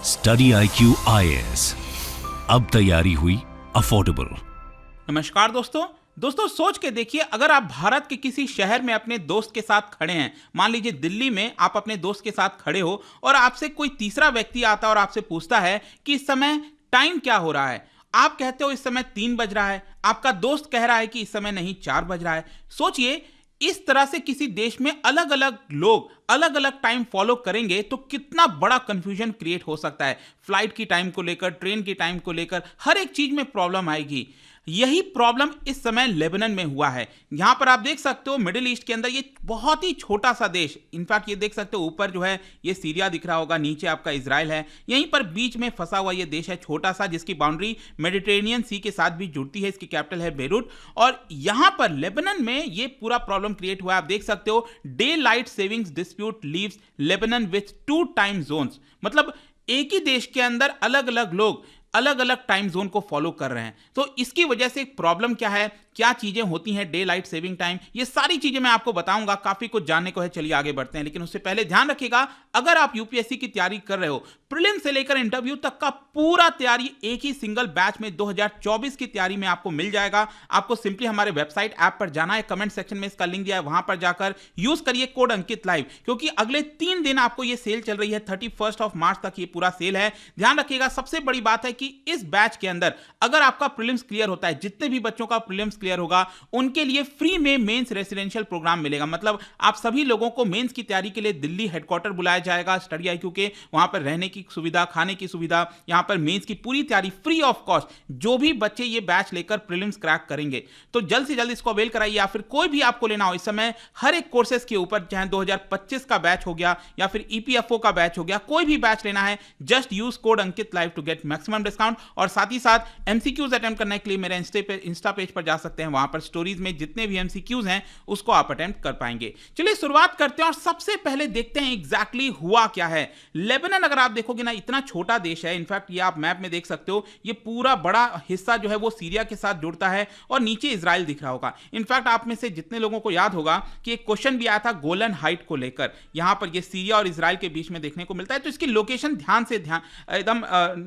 Study IQ IAS, अब तैयारी हुई अफोर्डेबल। नमस्कार दोस्तों सोच के देखिए, अगर आप भारत के किसी शहर में अपने दोस्त के साथ खड़े हैं, मान लीजिए दिल्ली में आप अपने दोस्त के साथ खड़े हो और आपसे कोई तीसरा व्यक्ति आता है और आपसे पूछता है कि इस समय टाइम क्या हो रहा है। आप कहते हो इस समय 3 बज रहा है, आपका दोस्त कह रहा है कि इस समय नहीं 4 बज रहा है। सोचिए, इस तरह से किसी देश में अलग अलग लोग अलग अलग टाइम फॉलो करेंगे तो कितना बड़ा कंफ्यूजन क्रिएट हो सकता है। फ्लाइट की टाइम को लेकर, ट्रेन की टाइम को लेकर, हर एक चीज में प्रॉब्लम आएगी। यही प्रॉब्लम इस समय लेबनान में हुआ है। यहां पर आप देख सकते हो मिडिल ईस्ट के अंदर ये बहुत ही छोटा सा देश, इनफैक्ट ये देख सकते हो ऊपर जो है ये सीरिया दिख रहा होगा, नीचे आपका इजराइल है, यहीं पर बीच में फंसा हुआ ये देश है छोटा सा, जिसकी बाउंड्री मेडिटेरेनियन सी के साथ भी जुड़ती है। इसकी कैपिटल है बेरूट और यहां पर लेबनान में ये पूरा प्रॉब्लम क्रिएट हुआ है। आप देख सकते हो day light savings dispute leaves Lebanon with 2 time zones, मतलब एक ही देश के अंदर अलग अलग लोग अलग अलग टाइम जोन को फॉलो कर रहे हैं। तो इसकी वजह से प्रॉब्लम क्या है, क्या चीजें होती हैं डे लाइट सेविंग टाइम, ये सारी चीजें मैं आपको बताऊंगा। काफी कुछ जानने को है, चलिए आगे बढ़ते हैं। लेकिन उससे पहले ध्यान रखिएगा, अगर आप यूपीएससी की तैयारी कर रहे हो, प्रीलिम से लेकर इंटरव्यू तक का पूरा तैयारी एक ही सिंगल बैच में 2024 की तैयारी में आपको मिल जाएगा। आपको सिंपली हमारे वेबसाइट ऐप पर जाना है, कमेंट सेक्शन में इसका लिंक दिया है, वहां पर जाकर यूज करिए कोड अंकित लाइव, क्योंकि अगले 3 दिन आपको ये सेल चल रही है। 31 मार्च तक ये पूरा सेल है। ध्यान रखिएगा, सबसे बड़ी बात है कि इस बैच के अंदर अगर आपका प्रीलिम्स क्लियर होता है, जितने भी बच्चों का प्रीलिम्स क्लियर होगा उनके लिए फ्री में मेंस रेसिडेंशियल प्रोग्राम मिलेगा। मतलब आप सभी लोगों को मेंस की तैयारी के लिए दिल्ली हेडक्वार्टर बुलाया जाएगा स्टडी IQ के, वहां पर रहने की सुविधा, खाने की सुविधा, यहां पर मेंस की पूरी तैयारी फ्री ऑफ कॉस्ट, जो भी बच्चे ये बैच लेकर प्रीलिम्स क्रैक करेंगे। तो जल्द से जल्द इसको अवेल कराइए, या फिर कोई भी आपको लेना हो इस समय हर एक कोर्सेज के ऊपर, चाहे 2025 का बैच हो गया या फिर EPFO का बैच हो गया, कोई भी बैच लेना है, just use code Ankit live to get maximum discount. और साथ ही साथ MCQs अटेम्प्ट करने के लिए मेरे इंस्टा पेज पर जा सकते हैं, वहां पर स्टोरीज में जितने भी MCQs हैं उसको आप अटेम्प्ट कर पाएंगे। चलिए शुरुआत करते हैं और सबसे पहले देखते हैं एग्जैक्टली हुआ क्या है। लेबनान अगर आप देखोगे ना, इतना छोटा देश है, इनफैक्ट ये आप मैप में देख सकते हो, ये पूरा बड़ा हिस्सा जो है वो सीरिया के साथ जुड़ता है और नीचे इजराइल दिख रहा होगा। इनफैक्ट आप में से जितने लोगों को याद होगा कि एक क्वेश्चन भी आया था गोलन हाइट को लेकर, यहां पर ये सीरिया और इजराइल के बीच में देखने को मिलता है। तो इसकी लोकेशन ध्यान एकदम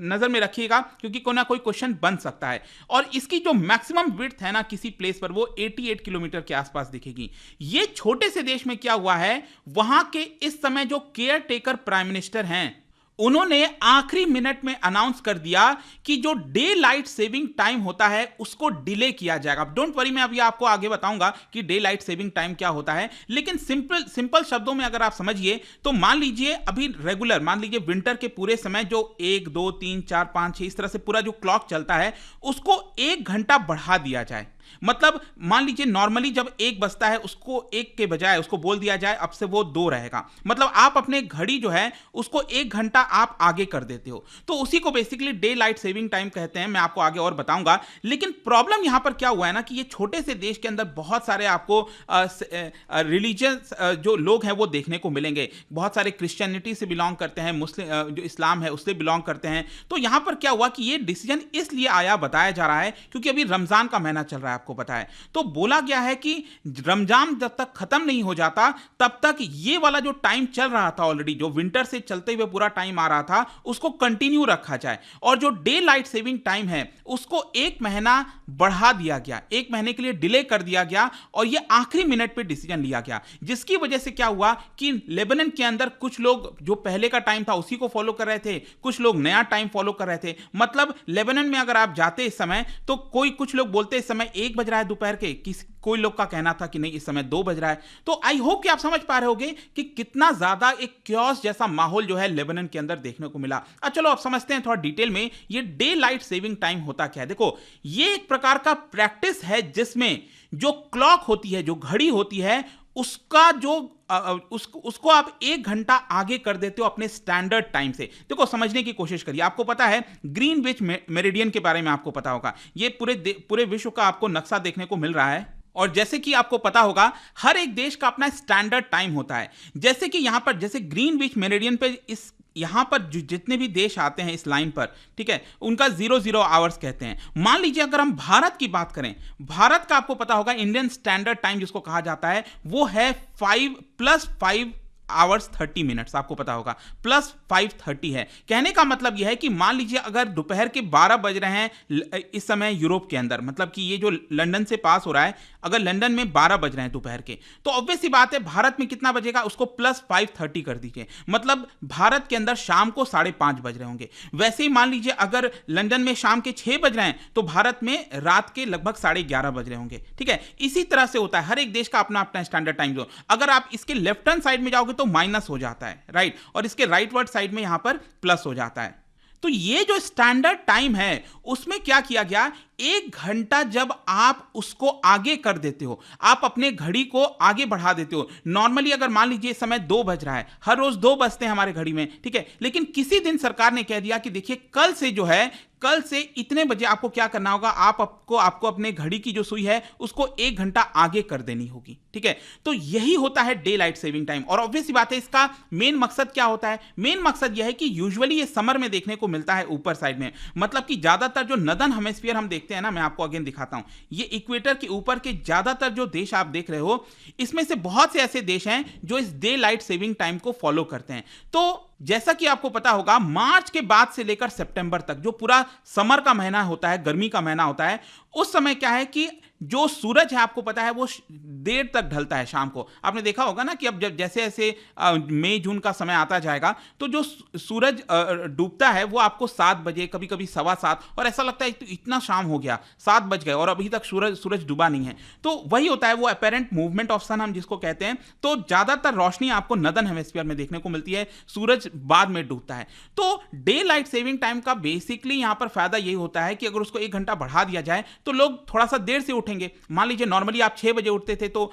नजर में रखिएगा, क्योंकि कोई ना कोई क्वेश्चन बन सकता है। और इसकी जो मैक्सिमम विड्थ है ना किसी प्लेस पर, वो 88 किलोमीटर के आसपास दिखेगी। ये छोटे से देश में क्या हुआ है, वहां के इस समय जो केयर टेकर प्राइम मिनिस्टर हैं, उन्होंने आखिरी मिनट में अनाउंस कर दिया कि जो डे लाइट सेविंग टाइम होता है उसको डिले किया जाएगा। डोंट वरी, मैं अभी आपको आगे बताऊंगा कि डे लाइट सेविंग टाइम क्या होता है, लेकिन सिंपल शब्दों में अगर आप समझिए तो मान लीजिए अभी रेगुलर, मान लीजिए विंटर के पूरे समय जो 1 2 3 4 5 6 इस तरह से पूरा जो क्लॉक चलता है उसको 1 घंटा बढ़ा दिया जाए। मतलब मान लीजिए नॉर्मली जब 1 बजता है उसको 1 के बजाय उसको बोल दिया जाए अब से वो 2 रहेगा। मतलब आप अपने घड़ी जो है उसको 1 घंटा आप आगे कर देते हो, तो उसी को basically day light saving time कहते हैं। मैं आपको आगे और बताऊंगा। लेकिन प्रॉब्लम यहां पर क्या हुआ है ना कि ये छोटे से देश के अंदर बहुत सारे आपको रिलीजियस जो लोग हैं वो देखने को मिलेंगे। बहुत सारे क्रिश्चियनिटी से बिलोंग करते हैं, मुस्लिम जो इस्लाम है उससे बिलोंग करते हैं। तो यहां पर क्या हुआ कि ये डिसीजन इसलिए आया, बताया जा रहा है क्योंकि अभी रमजान का महीना चल रहा है, आपको पता है। तो बोला गया है कि रमजान जब तक खत्म नहीं हो जाता तब तक ये वाला जो टाइम चल रहा था ऑलरेडी, जो विंटर से चलते हुए पूरा टाइम आ रहा था, उसको कंटिन्यू रखा जाए। और जो डे लाइट सेविंग टाइम है उसको 1 महीना बढ़ा दिया गया, 1 महीने के लिए डिले कर दिया गया और ये आखिरी मिनट पे डिसीजन लिया गया। जिसकी वजह से क्या हुआ कि लेबनान के अंदर कुछ लोग जो पहले का टाइम था उसी को फॉलो कर रहे थे, कुछ लोग नया टाइम फॉलो कर रहे थे। मतलब लेबनान में अगर आप जाते इस समय तो कुछ लोग बोलते इस समय 1 बज रहा है दोपहर के, कोई लोग का कहना था कि नहीं इस समय 2 बज रहा है। तो आई होप कि आप समझ पा रहे होंगे कि कितना ज्यादा एक क्योस जैसा माहौल जो है लेबनान के अंदर देखने को मिला। चलो अब समझते हैं थोड़ा डिटेल में ये डे लाइट सेविंग टाइम होता क्या है। देखो, ये एक प्रकार का प्रैक्टिस है जिसमें जो क्लॉक होती है, जो घड़ी होती है, उसका जो उसको आप 1 घंटा आगे कर देते हो अपने स्टैंडर्ड टाइम से। देखो समझने की कोशिश करिए। आपको पता है ग्रीनविच मेरिडियन के बारे में आपको पता होगा, ये पूरे विश्व का आपको नक्शा देखने को मिल रहा है। और जैसे कि आपको पता होगा हर एक देश का अपना स्टैंडर्ड टाइम होता है। जैसे कि यहां पर जैसे ग्रीनविच मेरिडियन पे इस यहां पर जितने भी देश आते हैं इस लाइन पर, ठीक है, उनका 00 आवर्स कहते हैं। मान लीजिए अगर हम भारत की बात करें, भारत का आपको पता होगा इंडियन स्टैंडर्ड टाइम जिसको कहा जाता है वो है 5 + 5 आवर्स 30 मिनट्स, आपको पता होगा, प्लस 5:30 है। कहने का मतलब यह है कि मान लीजिए अगर दोपहर के 12 बज रहे हैं इस समय यूरोप के अंदर, मतलब कि ये जो लंदन से पास हो रहा है, अगर लंदन में 12 बज रहे हैं दोपहर के, तो ऑब्वियस सी बात है भारत में कितना बजेगा, उसको प्लस 5:30 कर दीजिए, मतलब भारत के अंदर शाम को 5:30 बज रहे होंगे। वैसे ही मान लीजिए अगर लंदन में शाम के 6 बज रहे हैं तो भारत में रात के लगभग 11:30 बज रहे होंगे। ठीक है, इसी तरह से होता है, हर एक देश का अपना अपना स्टैंडर्ड टाइम जोन। अगर आप इसके लेफ्ट हैंड साइड में जाओगे तो माइनस हो जाता है, राइट, और इसके राइट वर्ड साइड में यहां पर प्लस हो जाता है। तो ये जो स्टैंडर्ड टाइम है उसमें क्या किया गया, 1 घंटा जब आप उसको आगे कर देते हो, आप अपने घड़ी को आगे बढ़ा देते हो। नॉर्मली अगर मान लीजिए समय 2 बज रहा है, हर रोज 2 बजते हैं हमारे घड़ी में, ठीक है, लेकिन किसी दिन सरकार ने कह दिया कि देखिए कल से जो है, कल से इतने बजे आपको क्या करना होगा, आपको अपने घड़ी की जो सुई है उसको 1 घंटा आगे कर देनी होगी। ठीक है, तो यही होता है डे लाइट सेविंग टाइम। और ऑब्वियस सी बात है, इसका मेन मकसद क्या होता है, मेन मकसद यह है कि यूजुअली ये समर में देखने को मिलता है ऊपर साइड में, मतलब कि ज्यादातर जो नदर्न हेमिस्फीयर हम देखते हैं ना, मैं आपको अगेन दिखाता हूं, ये इक्वेटर के ऊपर के ज्यादातर जो देश आप देख रहे हो, इसमें से बहुत से ऐसे देश हैं जो इस डे लाइट सेविंग टाइम को फॉलो करते हैं। तो जैसा कि आपको पता होगा, मार्च के बाद से लेकर सितंबर तक जो पूरा समर का महीना होता है, गर्मी का महीना होता है, उस समय क्या है कि जो सूरज है आपको पता है वो देर तक ढलता है शाम को। आपने देखा होगा ना कि अब जब जैसे जैसे मई जून का समय आता जाएगा तो जो सूरज डूबता है वो आपको 7 बजे, कभी कभी 7:15, और ऐसा लगता है तो इतना शाम हो गया, 7 बज गए और अभी तक सूरज डूबा नहीं है। तो वही होता है वो अपेरेंट मूवमेंट ऑफ सन हम जिसको कहते हैं। तो ज्यादातर रोशनी आपको नदर्न हेमिस्फीयर में देखने को मिलती है, सूरज बाद में डूबता है। तो डे लाइट सेविंग टाइम का बेसिकली यहां पर फायदा यही होता है कि अगर उसको 1 घंटा बढ़ा दिया जाए तो लोग थोड़ा सा देर से उठेंगे। मान लीजिए नॉर्मली आप 6 बजे उठते थे, तो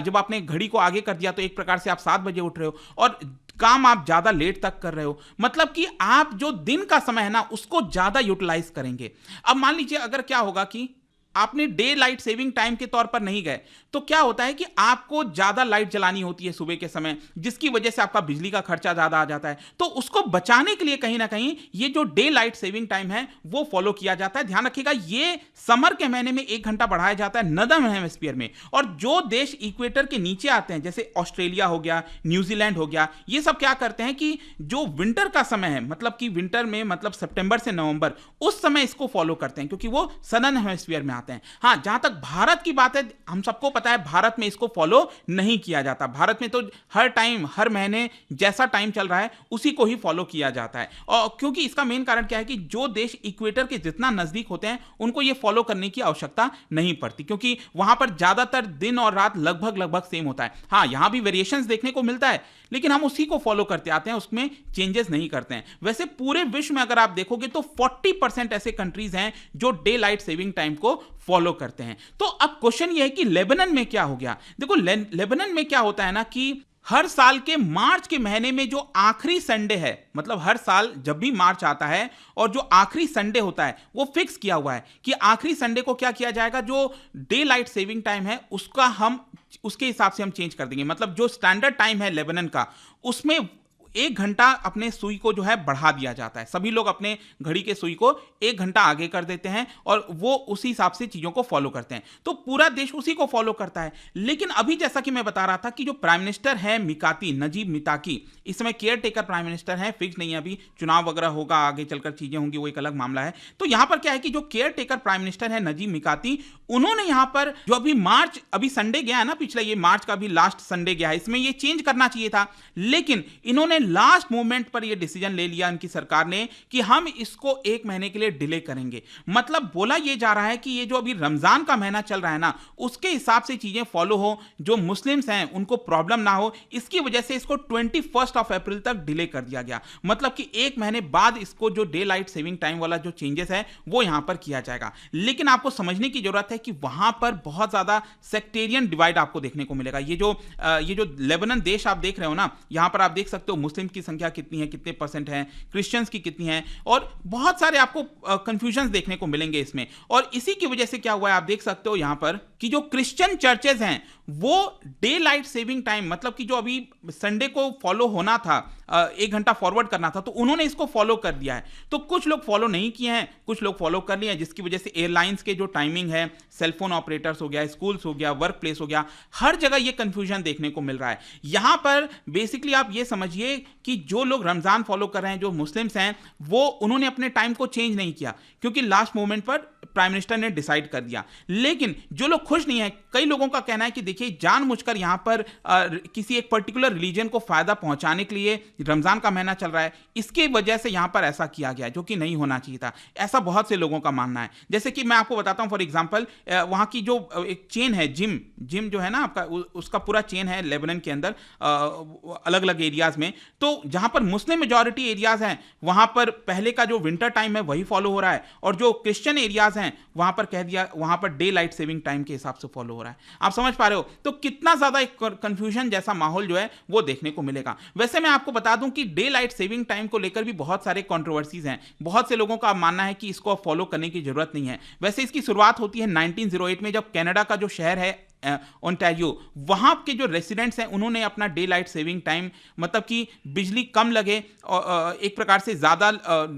जब आपने घड़ी को आगे कर दिया तो एक प्रकार से आप 7 बजे उठ रहे हो और काम आप ज्यादा लेट तक कर रहे हो, मतलब कि आप जो दिन का समय है ना उसको ज्यादा यूटिलाइज करेंगे। अब मान लीजिए अगर क्या होगा कि आपने डे लाइट सेविंग टाइम के तौर पर नहीं गए, तो क्या होता है कि आपको ज्यादा लाइट जलानी होती है सुबह के समय, जिसकी वजह से आपका बिजली का खर्चा ज्यादा आ जाता है। तो उसको बचाने के लिए कहीं ना कहीं ये जो डे लाइट सेविंग टाइम है वो फॉलो किया जाता है। ध्यान रखिएगा, ये समर के महीने में 1 घंटा बढ़ाया जाता है नदर्न हेमिस्फीयर में। और जो देश इक्वेटर के नीचे आते हैं, जैसे ऑस्ट्रेलिया हो गया, न्यूजीलैंड हो गया, ये सब क्या करते हैं कि जो विंटर का समय है, मतलब कि विंटर में मतलब सितंबर से नवंबर, उस समय इसको फॉलो करते हैं क्योंकि वो सदर्न हेमिस्फीयर में आते हैं। हाँ, जहां तक भारत की बात है, हम सबको पता है भारत में इसको फॉलो नहीं किया जाता। भारत में तो हर टाइम, हर महीने जैसा टाइम चल रहा है उसी को ही फॉलो किया जाता है। और क्योंकि इसका मेन कारण क्या है कि जो देश इक्वेटर के जितना नजदीक होते हैं उनको ये फॉलो करने की आवश्यकता नहीं पड़ती, क्योंकि वहां पर ज्यादातर दिन और रात लगभग सेम होता है। हाँ, यहां भी वेरिएशंस देखने को मिलता है, लेकिन हम उसी को फॉलो करते आते हैं, उसमें चेंजेस नहीं करते हैं। वैसे पूरे विश्व में अगर आप देखोगे तो 40% ऐसे कंट्रीज हैं जो डे लाइट सेविंग टाइम को फॉलो करते हैं। तो अब क्वेश्चन ये है कि लेबनान में क्या हो गया। देखो लेबनान में क्या होता है ना कि हर साल के मार्च के महीने में जो आखिरी संडे है, मतलब हर साल जब भी मार्च आता है और जो आखिरी संडे होता है वो फिक्स किया हुआ है कि आखिरी संडे को क्या किया जाएगा, जो डे लाइट सेविंग टाइम है उसका हम उसके हिसाब से हम चेंज कर देंगे। मतलब जो स्टैंडर्ड टाइम है लेबनान का, उसमें 1 घंटा अपने सुई को जो है बढ़ा दिया जाता है। सभी लोग अपने घड़ी के सुई को 1 घंटा आगे कर देते हैं और वो उसी हिसाब से चीजों को फॉलो करते हैं। तो पूरा देश उसी को फॉलो करता है। लेकिन अभी जैसा कि मैं बता रहा था कि जो प्राइम मिनिस्टर है मिकाती, नजीब मिताकी, इस समय केयर टेकर प्राइम मिनिस्टर है, फिक्स नहीं है, अभी चुनाव वगैरह होगा, आगे चलकर चीजें होंगी, वो एक अलग मामला है। तो यहां पर क्या है कि जो केयर टेकर प्राइम मिनिस्टर है नजीब मिकाती, उन्होंने यहां पर जो अभी संडे गया है ना, पिछला ये मार्च का भी लास्ट संडे गया है, इसमें ये चेंज करना चाहिए था, लेकिन इन्होंने लास्ट मोमेंट पर ये डिसीजन ले लिया इनकी सरकार ने कि हम इसको 1 महीने के लिए डिले करेंगे। मतलब बोला ये जा रहा है कि ये जो अभी रमजान का महीना चल रहा है ना, उसके हिसाब से चीजें फॉलो हो, जो मुस्लिम्स हैं उनको प्रॉब्लम ना हो, इसकी वजह से इसको 21 अप्रैल तक डिले कर दिया गया। मतलब कि 1 महीने बाद इसको जो डे लाइट सेविंग टाइम वाला जो चेंजेस है वो यहां पर किया जाएगा। लेकिन आपको समझने की जरूरत है कि वहां पर बहुत ज्यादा सेक्टेरियन डिवाइड आपको देखने को मिलेगा। ये जो लेबनान देश आप देख रहे हो ना, यहां पर आप देख सकते हो मुस्लिम की संख्या कितनी है, कितने परसेंट है, क्रिश्चियंस की कितनी है, और बहुत सारे आपको कंफ्यूजन देखने को मिलेंगे इसमें। और इसी की वजह से क्या हुआ है, आप देख सकते हो यहां पर कि जो क्रिश्चियन चर्चेज हैं वो डे लाइट सेविंग टाइम, मतलब कि जो अभी संडे को फॉलो होना था, 1 घंटा फॉरवर्ड करना था, तो उन्होंने इसको फॉलो कर दिया है। तो कुछ लोग फॉलो नहीं किए हैं, कुछ लोग फॉलो कर लिए हैं, जिसकी वजह से एयरलाइंस के जो टाइमिंग है, सेलफोन ऑपरेटर्स हो गया, स्कूल्स हो गया, वर्क प्लेस हो गया, हर जगह ये कंफ्यूजन देखने को मिल रहा है। यहां पर बेसिकली आप ये समझिए कि जो लोग रमजान फॉलो कर रहे हैं, जो मुस्लिम्स हैं, वो उन्होंने अपने टाइम को चेंज नहीं किया, क्योंकि लास्ट मोमेंट पर प्राइम मिनिस्टर ने डिसाइड कर दिया। लेकिन जो लोग खुश नहीं है, कई लोगों का कहना है कि देखिए जानबूझकर यहां पर किसी एक पर्टिकुलर रिलीजन को फायदा पहुंचाने के लिए रमजान का महीना चल रहा है, इसके वजह से यहां पर ऐसा किया गया, जो कि नहीं होना चाहिए था। ऐसा बहुत से लोगों का मानना है। जैसे कि मैं आपको बताता हूं, फॉर एग्जांपल वहां की जो एक चेन है, जिम जो है ना आपका, उसका पूरा चेन है लेबनान के अंदर अलग अलग एरियाज में। तो जहां पर मुस्लिम मेजॉरिटी एरियाज हैं, वहां पर पहले का जो विंटर टाइम है वही फॉलो हो रहा है, और जो क्रिश्चियन एरियाज हैं वहां पर कह दिया, वहां per day light saving time के हिसाब से फॉलो हो रहा है। आप समझ पा रहे हो? तो कितना ज्यादा एक कंफ्यूजन जैसा माहौल जो है वो देखने को मिलेगा। वैसे मैं आपको बता दूं कि डे लाइट सेविंग टाइम को लेकर भी बहुत सारे कंट्रोवर्सीज हैं। बहुत से लोगों का मानना है कि इसको फॉलो करने की जरूरत नहीं है। वैसे इसकी शुरुआत होती है 1908 में, जब कनाडा का जो शहर है ओंटारियो, वहां के जो रेसिडेंट्स हैं उन्होंने अपना डे लाइट सेविंग टाइम, मतलब कि बिजली कम लगे और एक प्रकार से ज़्यादा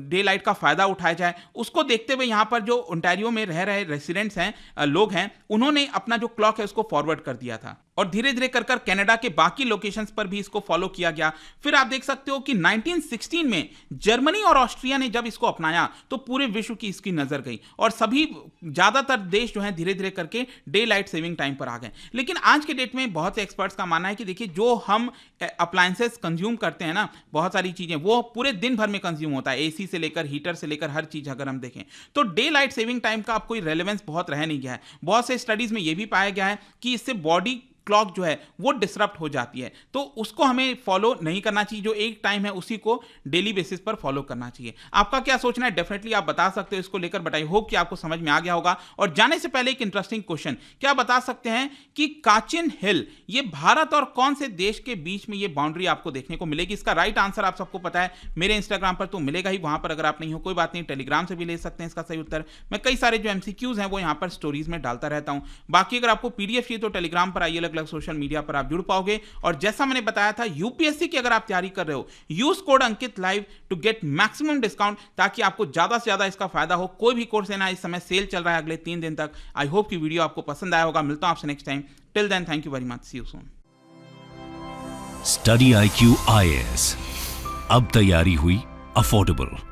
डे लाइट का फ़ायदा उठाया जाए, उसको देखते हुए यहाँ पर जो ओंटारियो में रह रहे रेसिडेंट्स हैं, लोग हैं, उन्होंने अपना जो क्लॉक है उसको फॉरवर्ड कर दिया था। और धीरे धीरे कर कनाडा के बाकी लोकेशंस पर भी इसको फॉलो किया गया। फिर आप देख सकते हो कि 1916 में जर्मनी और ऑस्ट्रिया ने जब इसको अपनाया तो पूरे विश्व की इसकी नजर गई, और सभी ज्यादातर देश जो हैं धीरे धीरे करके डे लाइट सेविंग टाइम पर आ गए। लेकिन आज के डेट में बहुत से एक्सपर्ट्स का मानना है कि देखिए, जो हम अप्लायंसेस कंज्यूम करते हैं ना, बहुत सारी चीजें, वो पूरे दिन भर में कंज्यूम होता है, एसी से लेकर हीटर से लेकर हर चीज अगर हम देखें, तो डे लाइट सेविंग टाइम का अब कोई रेलेवेंस बहुत रह नहीं गया है। बहुत से स्टडीज में यह भी पाया गया है कि इससे बॉडी क्लॉक जो है वो डिसरप्ट हो जाती है, तो उसको हमें फॉलो नहीं करना चाहिए। जो एक टाइम है उसी को डेली बेसिस पर फॉलो करना चाहिए। आपका क्या सोचना है, डेफिनेटली आप बता सकते हो इसको लेकर, बट आई होप कि आपको समझ में आ गया होगा। और जाने से पहले एक इंटरेस्टिंग क्वेश्चन, क्या बता सकते हैं कि काचिन हिल ये भारत और कौन से देश के बीच में ये बाउंड्री आपको देखने को मिलेगी? इसका राइट आंसर आप सबको पता है, मेरे इंस्टाग्राम पर तो मिलेगा ही, वहां पर अगर आप नहीं हो कोई बात नहीं, टेलीग्राम से भी ले सकते हैं इसका सही उत्तर। मैं कई सारे जो एमसीक्यूज हैं वो यहाँ पर स्टोरीज में डालता रहता हूं। बाकी अगर आपको पीडीएफ चाहिए तो टेलीग्राम पर आइए, अलग अलग सोशल मीडिया पर आप जुड़ पाओगे। और जैसा मैंने बताया था, यूपीएससी की अगर आप तैयारी कर रहे हो, use code Ankit live to get maximum discount, ताकि आपको ज्यादा से ज्यादा इसका फायदा हो। कोई भी कोर्स लेना, इस समय सेल चल रहा है अगले 3 दिन तक। आई होप कि वीडियो आपको पसंद आया होगा। मिलता हूं आपसे next time. Till then, thank you very much, see you soon. Study IQ IAS, अब तैयारी हुई अफोर्डेबल।